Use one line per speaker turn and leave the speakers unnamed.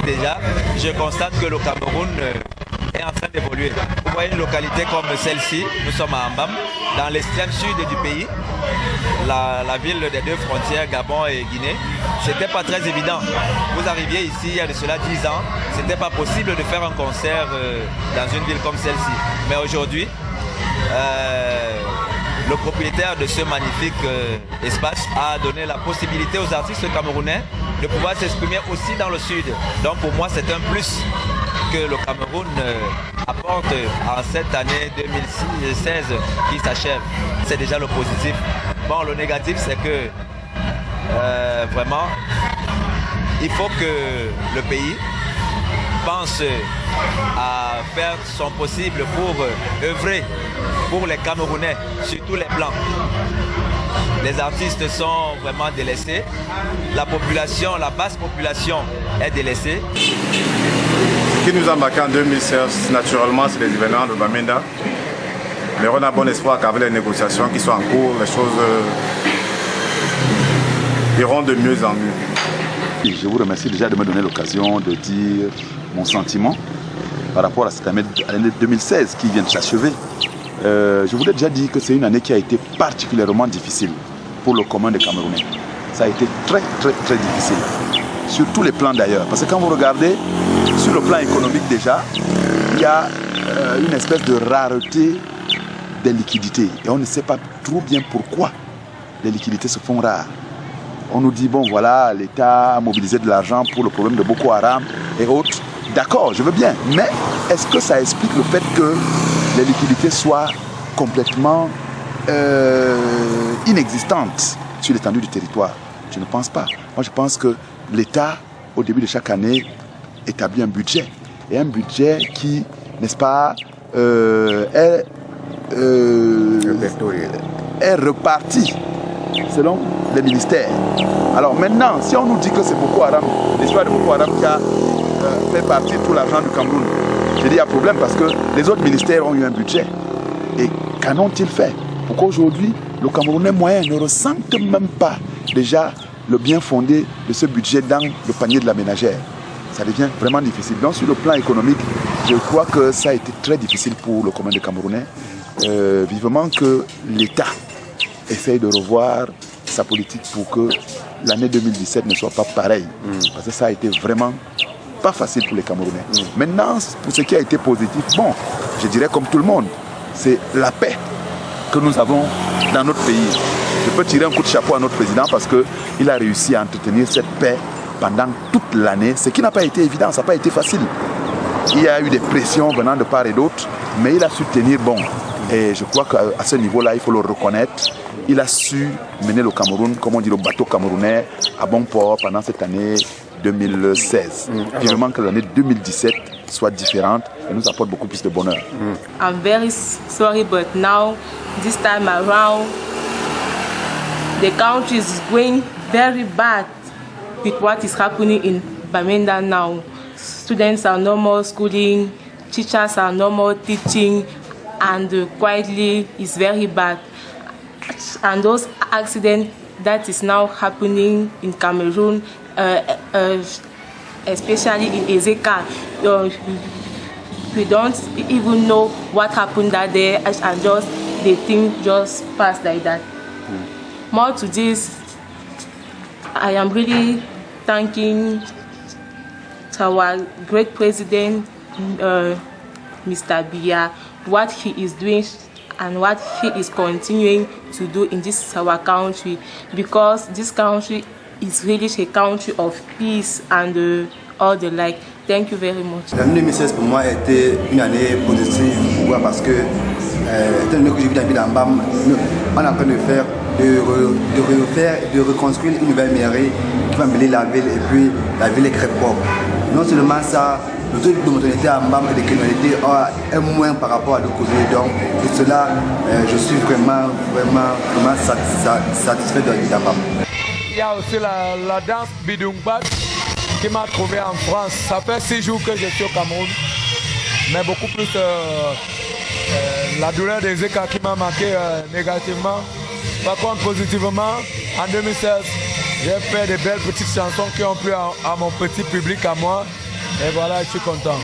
déjà, je constate que le Cameroun est en train d'évoluer. Vous voyez une localité comme celle-ci, nous sommes à Mbam, dans l'extrême sud du pays, la ville des deux frontières, Gabon et Guinée. C'était pas très évident. Vous arriviez ici il y a de cela 10 ans, c'était pas possible de faire un concert dans une ville comme celle-ci. Mais aujourd'hui, le propriétaire de ce magnifique espace a donné la possibilité aux artistes camerounais de pouvoir s'exprimer aussi dans le sud. Donc pour moi, c'est un plus que le Cameroun apporte en cette année 2016 qui s'achève. C'est déjà le positif. Bon, le négatif, c'est que vraiment, il faut que le pays pense à faire son possible pour œuvrer pour les Camerounais sur tous les plans. Les artistes sont vraiment délaissés. La population, la basse population est délaissée.
Ce qui nous a marqué en 2016, naturellement, c'est les événements de Bamenda. Mais on a bon espoir qu'avec les négociations qui sont en cours, les choses iront de mieux en mieux.
Je vous remercie déjà de me donner l'occasion de dire mon sentiment par rapport à cette année 2016 qui vient de s'achever. Je voulais déjà dire que c'est une année qui a été particulièrement difficile pour le commun des Camerounais. Ça a été très difficile, sur tous les plans d'ailleurs. Parce que quand vous regardez, sur le plan économique déjà, il y a une espèce de rareté des liquidités. Et on ne sait pas trop bien pourquoi les liquidités se font rares. On nous dit, bon voilà, l'État a mobilisé de l'argent pour le problème de Boko Haram et autres. D'accord, je veux bien. Mais est-ce que ça explique le fait que les liquidités soient complètement inexistantes sur l'étendue du territoire? Je ne pense pas. Moi, je pense que l'État, au début de chaque année, établit un budget. Et un budget qui, n'est-ce pas, est reparti selon les ministères. Alors maintenant, si on nous dit que c'est Boko Haram, l'histoire de Boko Haram qui a fait partir tout l'argent du Cameroun, je dis il y a problème parce que les autres ministères ont eu un budget. Et qu'en ont-ils fait? Pourquoi aujourd'hui, le Camerounais moyen ne ressente même pas déjà le bien fondé de ce budget dans le panier de la ménagère? Ça devient vraiment difficile. Donc sur le plan économique, je crois que ça a été très difficile pour le commun des Camerounais. Vivement que l'État essaye de revoir sa politique pour que l'année 2017 ne soit pas pareille. Parce que ça a été vraiment pas facile pour les Camerounais. Maintenant, pour ce qui a été positif, bon, je dirais comme tout le monde, c'est la paix que nous avons dans notre pays. Je peux tirer un coup de chapeau à notre président parce qu'il a réussi à entretenir cette paix pendant toute l'année, ce qui n'a pas été évident, ça n'a pas été facile. Il y a eu des pressions venant de part et d'autre, mais il a su tenir bon. Et je crois qu'à ce niveau-là, il faut le reconnaître. Il a su mener le Cameroun, comme on dit, le bateau camerounais, à bon port pendant cette année 2016. Vivement que l'année 2017 soit différente et nous apporte beaucoup plus de bonheur.
I'm very sorry, but now, this time around, the country is going very bad with what is happening in Bamenda now. Students are no more schooling, teachers are no more teaching, and quietly it's very bad. And those accidents that is now happening in Cameroon, especially in Ezeka, we don't even know what happened that day, and just the thing just passed like that. More to this, I am really thanking our great president, Mr. Biya, what he is doing and what he is continuing to do in this our country, because this country is really a country of peace and all the like. Thank you very much.
L'année 2016 pour moi a été une année positive. Pourquoi? Parce que étant donné que j'ai vu la ville en Bam, on est en train de faire, de reconstruire une nouvelle mairie qui va embellir la ville, et puis la ville est très propre. Non seulement ça, le taux de mortalité en Bam et de criminalité est moins par rapport à l'autre côté. Donc pour cela, je suis vraiment satisfait de la ville en Bam.
Il y a aussi la danse Bidungbat qui m'a trouvé en France. Ça fait 6 jours que je suis au Cameroun, mais beaucoup plus la douleur des écarts qui m'a marqué négativement. Par contre, positivement, en 2016, j'ai fait de belles petites chansons qui ont plu à mon petit public, à moi. Et voilà, je suis content.